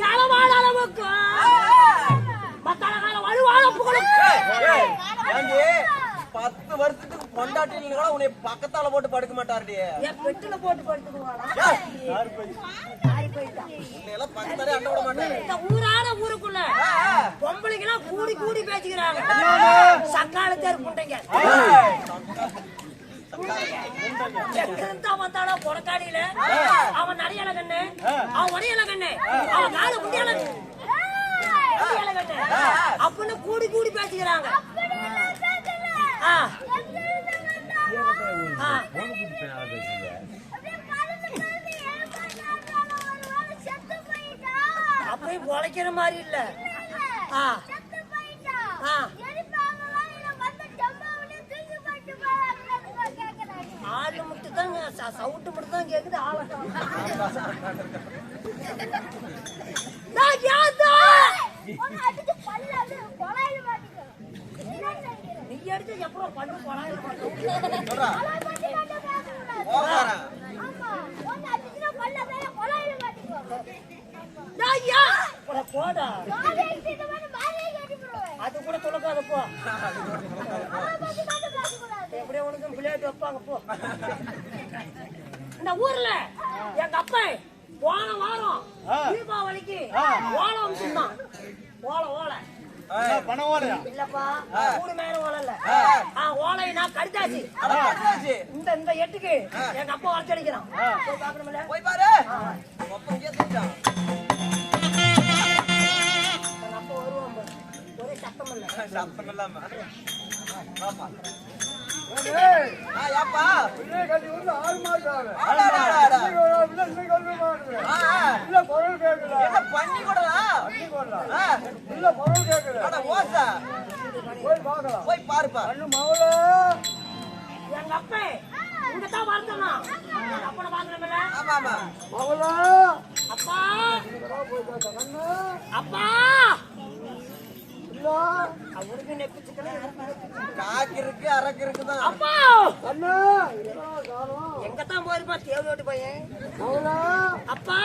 எளவான அளவுக்கு மத்தாளகால வலுவான புகழும் 10 வருஷத்துக்கு பொண்டாட்டில கூட உன்னை பக்கத்தால போட்டு படுக்க மாட்டாருடி. ஏன் பெட்டுல போட்டு படுத்துக்குவாடா? யார் போயிட்டா? இதெல்லாம் பக்கத்தாலே அண்ட விட மாட்டாரு. இந்த ஊரான ஊருக்குள்ள பொம்பளைங்கலாம் கூடி கூடி பேசிக்கிறாங்க. சக்கால தேர் புண்டைங்க. வந்தாடா பொடக்காடியில அவன் நடையல கண்ணு, அவன் வடையல கண்ணு, அவன் கால முடியல கண்ணு அப்படின்னு கூடி கூடி பேசிக்கிறாங்க. அப்பயும் பொழைக்கிற மாதிரி இல்ல. ஆளு மட்டும் தான் சவுட்டு மட்டும் தான் கேக்குது. நீ எடுத்து எப்பறம் பண்ணு போனாயில போடா அது கூட தொலைக்காத போ. எப்படியே உனக்கு பிள்ளையாட்டு வைப்பாங்க போ. இந்த ஊர்ல எங்க அப்பா போன வாரம் தீபாவளிக்கு ஓலம் சொன்னான். ஓலை பணம் ஓலையா? இல்லப்பா, 3 மேல ஓலை இல்ல. ஓலை நான் கடிதாச்சு. இந்த எட்டுக்கு எங்க அப்பா வளர்த்தடிக்கிறான். போய் பாக்கணும்ல, போய் பாரு. அப்பா வருவான், ஒரே சத்தம் இல்ல. சத்தம் இல்லாம ஆமா. போய் பாருப்பா. எங்க அப்பா இங்கதான் வரணும்னா அப்பனை பாக்கணும்ல. ஆமா ஆமா. அப்பா அப்பா அவருக்கு காக்கு இருக்கு, அரக்கு இருக்குதான். அப்பா எங்கத்தான் போயிருப்பா தேவையோட்டு பையன். அப்பா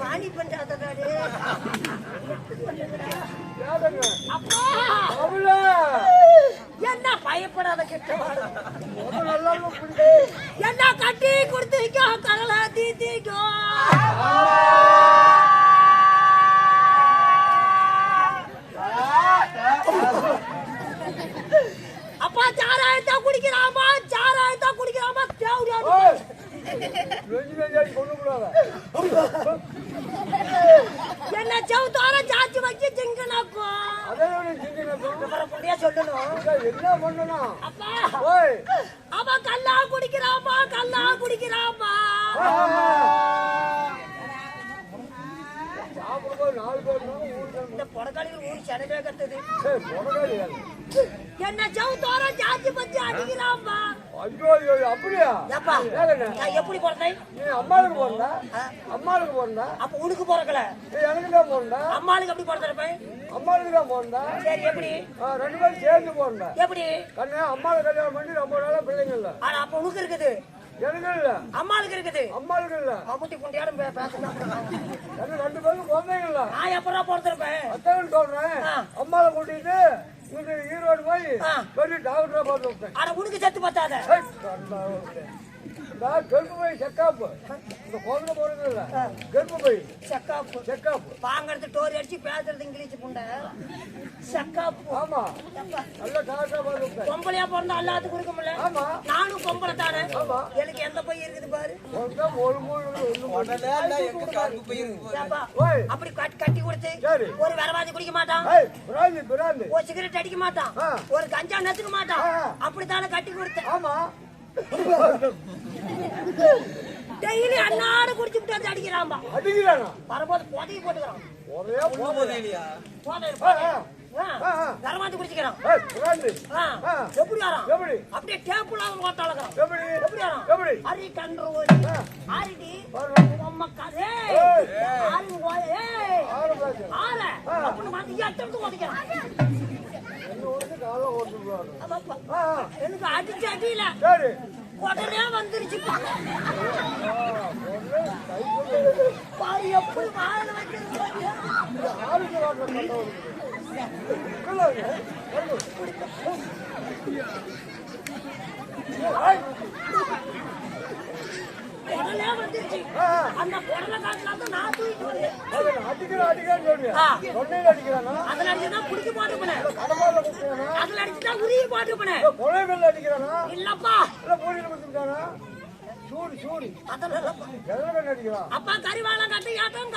பாணி பண்றாரு. என்ன பயப்படாத கிட்ட என்ன கட்டி கொடுத்தீங்க கடலை தீத்தீங்க. அப்பா சாராயத்தா குடிக்கிறாமா, சாராயத்தா குடிக்கிறாமா. என்ன செவுத்தார சாச்சி வச்சு சிங்கனாக்கோ சொல்லணும். என்ன பண்ணணும்? அப்பா அவன் கல்லா குடிக்கிறாமா, கல்லா குடிக்கிறாமா. இந்த பொடக்காளிகள் ஊர் சடவே கட்டுது. என்ன செவுத்தார சாச்சி வச்சு அடிக்கிறாமா. அப்படியா? எப்படி பிறந்தேன்? அம்மாளுக்கு போறா, அம்மாளுக்கு போறா. அப்ப உனக்கு பிறக்கல, எனக்கு தான் போறா. அம்மாளுக்கு எப்படி பிறந்திருப்பேன்? அம்மாளுக்கு தான் போறா. சரி, எப்படி? 2 பேரும் சேர்ந்து போறா. எப்படி? கண்ணு அம்மாளுக்கு கல்யாணம் பண்ணி ரொம்ப நாளா பிள்ளைங்க இல்ல. ஆனா அப்ப உனக்கு இருக்குது, எனக்கு இல்ல. அம்மாளுக்கு இருக்குது. அம்மாளுக்கு இல்ல. மம்முட்டி குண்டியாடும் பேசணும். 2 பேரும் குழந்தைங்க இல்ல. நான் எப்படா பிறந்திருப்பேன்? அத்தான் சொல்றேன். அம்மாவை கூட்டிட்டு ஈரோடு போய் பெரிய டாக்டரா பார்த்து விட்டேன். ஆனா உனக்கு செத்து பார்த்தாத கருப்பு போய் செக்காப்பு. இந்த குழந்தை போறது இல்ல, கருப்பு போய் செக்காப்பு. செக்காப்பு பாங்கிறது டோரி அடிச்சு பேசுறது இங்கிலீஷ் புண்டை செக்காப்பு. ஆமா, நல்ல டாக்டரா பார்த்து விட்டேன். பொம்பளையா பிறந்தா எல்லாத்துக்கும் கொடுக்க முடியல. ஆமா, நானும் பொம்பளை தானே. ஆமா, எனக்கு எந்த பை இருக்குது பாரு. அப்படி கட்டி கொடுத்து ஒரு வரவாதி குடிக்க மாட்டான், ஒரு சிகரெட் அடிக்க மாட்டான், ஒரு கஞ்சா நச்சுக்க மாட்டான். அப்படித்தானே கட்டி கொடுத்தேன். ஆமா, டெய்லி அன்னாடு குடிச்சு விட்டு அடிக்கிறான்பா. அடிக்கிறானா? வரும்போது போதையை போட்டுக்கிறான். ஒரே போதையிலையா? தரமாத்தி குடிச்சுக்கிறான். புராண்டு. எப்படி வரான்? எப்படி? அப்படியே டேப்புல அவன் ஓட்டாளக்கிறான். எப்படி? எப்படி வரான்? எப்படி? அரி கன்று ஓடி ஆரிடி உம்மா கதே ஆரி ஓயே ஆல அப்படி மாத்தி எட்டத்து ஓடிக்கிறான். ஆமாப்பா. எனக்கு அடிச்சு அடியில சரி உடனே வந்துருச்சுப்பா. பாரு எப்படி வாயில வைக்கிறது. உடனே வந்துருச்சு. அந்த குடலை காட்டுல நான் தூக்கிட்டு வந்தேன். அதுல அடிச்சுதான் குடிக்க போட்டுப்பேன். அதுல அடிச்சுதான் உருகி போட்டுப்பேன். இல்லப்பா அப்பா கறிவாளம் கட்டியாட்டம்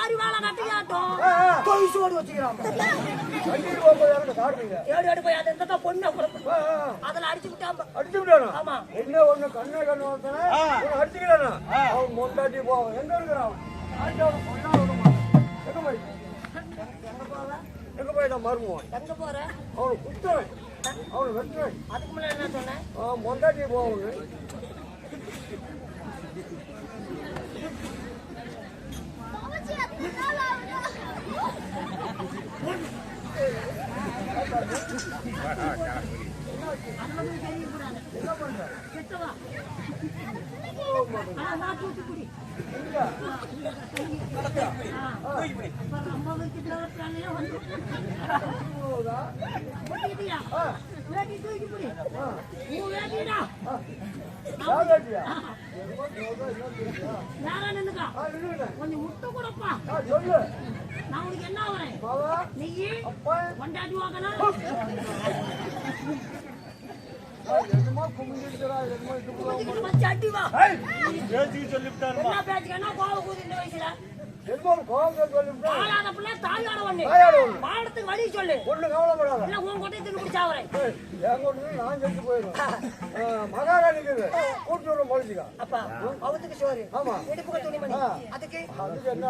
தொய் சோடு வச்சுக்கிறான். ஏடு போய் அது இந்த பொண்ணு அதுல அடிச்சு விட்டான். ஆமா என்ன ஒண்ணு கண்ணே கண்ணு அடிச்சுக்கிறானா அவன் மொண்டாட்டி போவான். எங்க இருக்கிறான்? எங்க போயிட்டான்? மருமவன் எங்க போற? அவனை குத்துறேன், அவனை வெட்டுறேன். அதுக்கு முன்னாடி என்ன சொன்னேன்? மொண்டாட்டி போவாங்க. என்ன பண்ற? கொஞ்சம் முட்டை கூடப்பா. சொல்லு நான் உனக்கு என்ன வரேன்? நீ கொண்டாடி வாங்கணும். வழி சொல்லு. உன் கொட்டை திருப்பி குடிச்சாவறேன். அப்பா அவத்துக்கு சோறு இடுப்புக்கு துணிமணி அதுக்கு என்ன